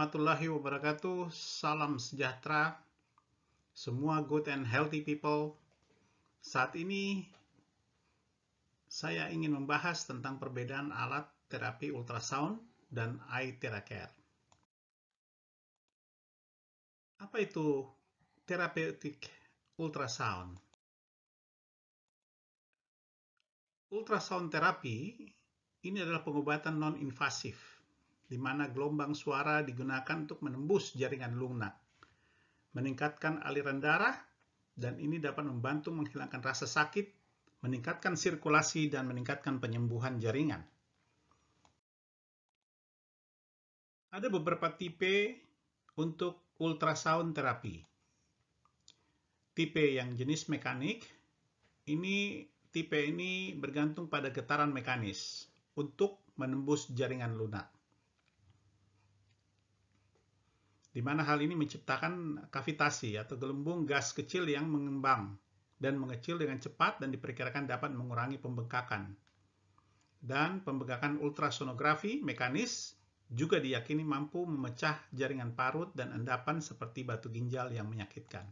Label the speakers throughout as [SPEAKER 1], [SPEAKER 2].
[SPEAKER 1] warahmatullahi wabarakatuh. Salam sejahtera, semua good and healthy people. Saat ini saya ingin membahas tentang perbedaan alat terapi ultrasound dan eye TheraCare. Apa itu therapeutic ultrasound? Ultrasound terapi ini adalah pengobatan non-invasif, di mana gelombang suara digunakan untuk menembus jaringan lunak, meningkatkan aliran darah, dan ini dapat membantu menghilangkan rasa sakit, meningkatkan sirkulasi, dan meningkatkan penyembuhan jaringan. Ada beberapa tipe untuk ultrasound terapi. Tipe yang jenis mekanik, tipe ini bergantung pada getaran mekanis untuk menembus jaringan lunak, di mana hal ini menciptakan kavitasi atau gelembung gas kecil yang mengembang dan mengecil dengan cepat dan diperkirakan dapat mengurangi pembengkakan. Dan pembengkakan ultrasonografi mekanis juga diyakini mampu memecah jaringan parut dan endapan seperti batu ginjal yang menyakitkan.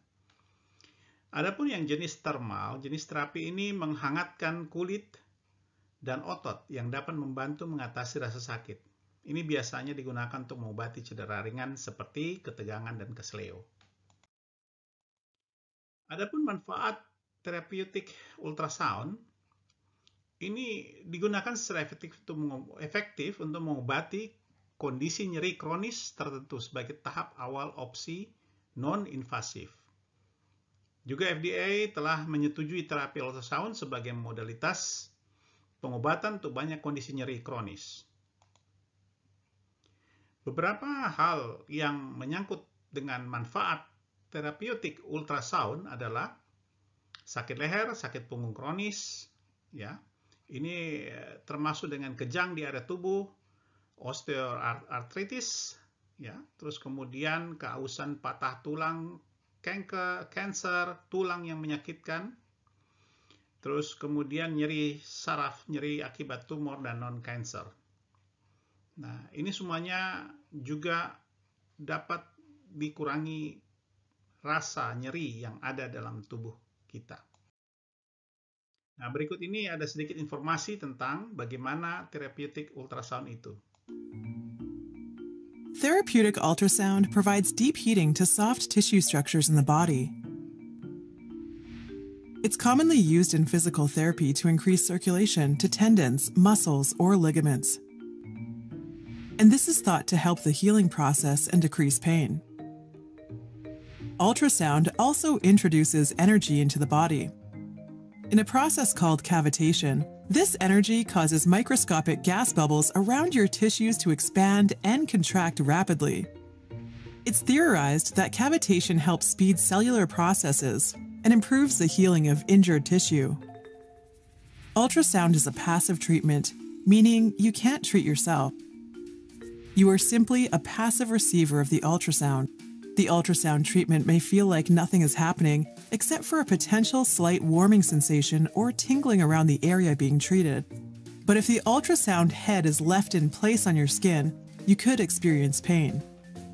[SPEAKER 1] Adapun yang jenis thermal, jenis terapi ini menghangatkan kulit dan otot yang dapat membantu mengatasi rasa sakit. Ini biasanya digunakan untuk mengobati cedera ringan seperti ketegangan dan kesleo. Adapun manfaat therapeutic ultrasound, ini digunakan secara efektif untuk mengobati kondisi nyeri kronis tertentu sebagai tahap awal opsi non-invasif. Juga FDA telah menyetujui terapi ultrasound sebagai modalitas pengobatan untuk banyak kondisi nyeri kronis. Beberapa hal yang menyangkut dengan manfaat therapeutic ultrasound adalah sakit leher, sakit punggung kronis, ya. Ini termasuk dengan kejang di area tubuh, osteoartritis, ya. Terus kemudian keausan patah tulang, kanker, tulang yang menyakitkan. Terus kemudian nyeri saraf, nyeri akibat tumor dan non-cancer. Nah, ini semuanya juga dapat dikurangi rasa nyeri yang ada dalam tubuh kita. Nah, berikut ini ada sedikit informasi tentang bagaimana therapeutic ultrasound itu.
[SPEAKER 2] Therapeutic ultrasound provides deep heating to soft tissue structures in the body. It's commonly used in physical therapy to increase circulation to tendons, muscles, or ligaments. And this is thought to help the healing process and decrease pain. Ultrasound also introduces energy into the body. In a process called cavitation, this energy causes microscopic gas bubbles around your tissues to expand and contract rapidly. It's theorized that cavitation helps speed cellular processes and improves the healing of injured tissue. Ultrasound is a passive treatment, meaning you can't treat yourself. You are simply a passive receiver of the ultrasound. The ultrasound treatment may feel like nothing is happening except for a potential slight warming sensation or tingling around the area being treated. But if the ultrasound head is left in place on your skin, you could experience pain.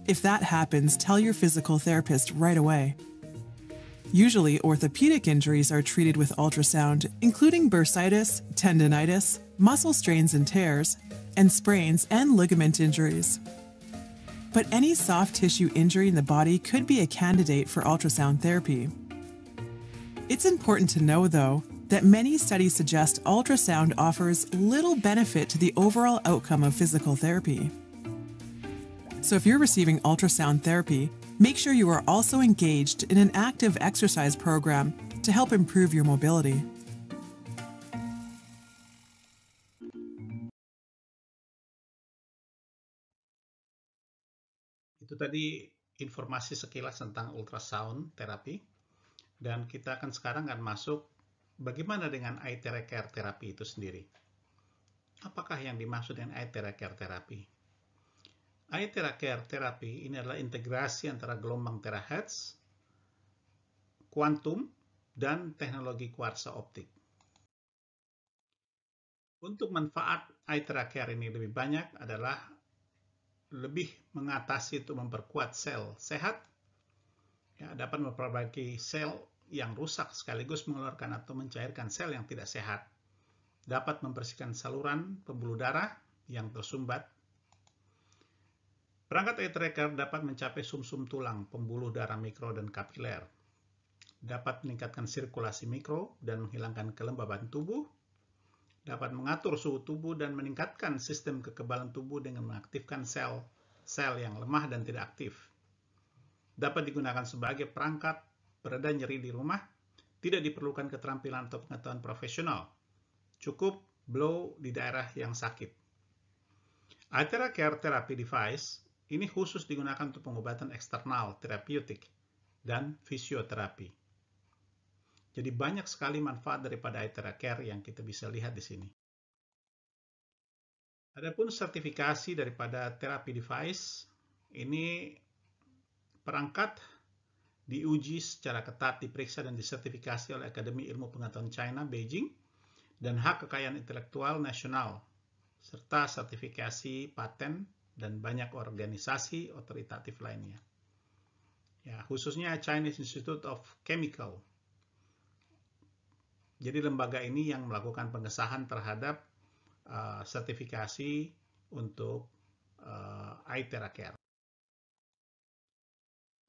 [SPEAKER 2] If that happens, tell your physical therapist right away. Usually, orthopedic injuries are treated with ultrasound, including bursitis, tendinitis, muscle strains and tears, and sprains and ligament injuries. But any soft tissue injury in the body could be a candidate for ultrasound therapy. It's important to know, though, that many studies suggest ultrasound offers little benefit to the overall outcome of physical therapy. So if you're receiving ultrasound therapy, make sure you are also engaged in an active exercise program to help improve your mobility.
[SPEAKER 1] Itu tadi informasi sekilas tentang ultrasound terapi, dan kita sekarang akan masuk bagaimana dengan eye TheraCare terapi itu sendiri. Apakah yang dimaksud dengan eye TheraCare terapi? Eye TheraCare terapi ini adalah integrasi antara gelombang terahertz, kuantum, dan teknologi kuarsa optik. Untuk manfaat eye TheraCare ini lebih banyak adalah lebih mengatasi untuk memperkuat sel sehat, ya, dapat memperbaiki sel yang rusak sekaligus mengeluarkan atau mencairkan sel yang tidak sehat, dapat membersihkan saluran pembuluh darah yang tersumbat. Perangkat eye tracker dapat mencapai sumsum tulang, pembuluh darah mikro dan kapiler, dapat meningkatkan sirkulasi mikro dan menghilangkan kelembaban tubuh, dapat mengatur suhu tubuh dan meningkatkan sistem kekebalan tubuh dengan mengaktifkan sel yang lemah dan tidak aktif. Dapat digunakan sebagai perangkat pereda nyeri di rumah, tidak diperlukan keterampilan atau pengetahuan profesional, cukup blow di daerah yang sakit. Eye Care Therapy Device ini khusus digunakan untuk pengobatan eksternal, terapeutik, dan fisioterapi. Jadi banyak sekali manfaat daripada Eye Care yang kita bisa lihat di sini. Adapun sertifikasi daripada terapi device, ini perangkat diuji secara ketat, diperiksa dan disertifikasi oleh Akademi Ilmu Pengetahuan China, Beijing, dan Hak Kekayaan Intelektual Nasional, serta sertifikasi paten dan banyak organisasi otoritatif lainnya. Ya, khususnya Chinese Institute of Chemical. Jadi lembaga ini yang melakukan pengesahan terhadap sertifikasi untuk Eye Care.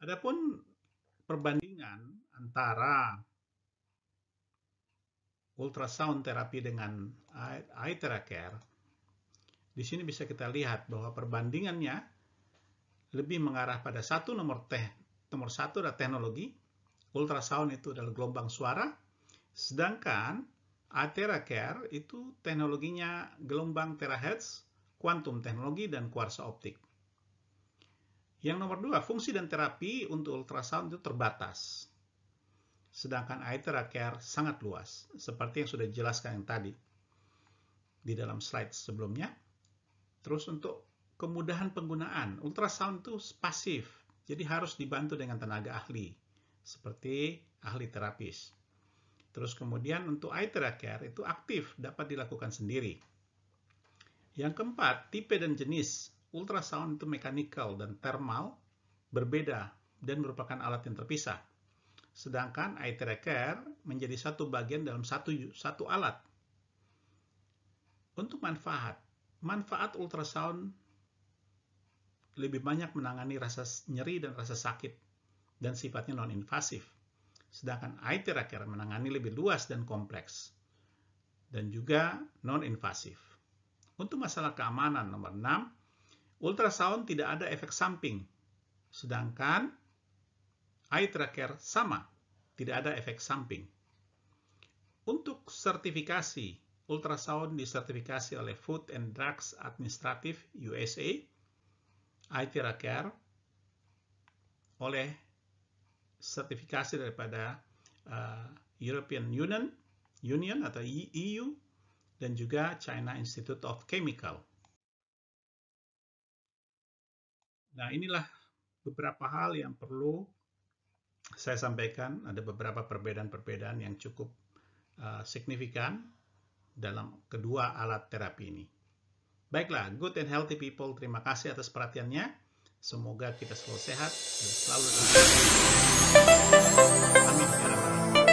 [SPEAKER 1] Adapun perbandingan antara ultrasound terapi dengan Eye Care, di sini bisa kita lihat bahwa perbandingannya lebih mengarah pada nomor satu adalah teknologi. Ultrasound itu adalah gelombang suara, sedangkan Eye Care itu teknologinya gelombang terahertz, kuantum teknologi, dan kuarsa optik. Yang nomor 2, fungsi dan terapi untuk ultrasound itu terbatas. Sedangkan Eye Care sangat luas, seperti yang sudah dijelaskan yang tadi di dalam slide sebelumnya. Terus untuk kemudahan penggunaan, ultrasound itu pasif, jadi harus dibantu dengan tenaga ahli, seperti ahli terapis. Terus kemudian untuk Eye Care itu aktif, dapat dilakukan sendiri. Yang keempat, tipe dan jenis ultrasound itu mechanical dan thermal berbeda dan merupakan alat yang terpisah. Sedangkan Eye Care menjadi satu bagian dalam satu alat. Untuk manfaat ultrasound lebih banyak menangani rasa nyeri dan rasa sakit dan sifatnya non-invasif. Sedangkan Eye Care menangani lebih luas dan kompleks dan juga non-invasif. Untuk masalah keamanan nomor 6, ultrasound tidak ada efek samping. Sedangkan Eye Care sama, tidak ada efek samping. Untuk sertifikasi, ultrasound disertifikasi oleh Food and Drugs Administrative USA, Eye Care oleh sertifikasi daripada European Union atau EU, dan juga China Institute of Chemical. Nah, inilah beberapa hal yang perlu saya sampaikan. Ada beberapa perbedaan-perbedaan yang cukup signifikan dalam kedua alat terapi ini. Baiklah, good and healthy people, terima kasih atas perhatiannya. Semoga kita selalu sehat dan selalu amin ya rabbal alamin.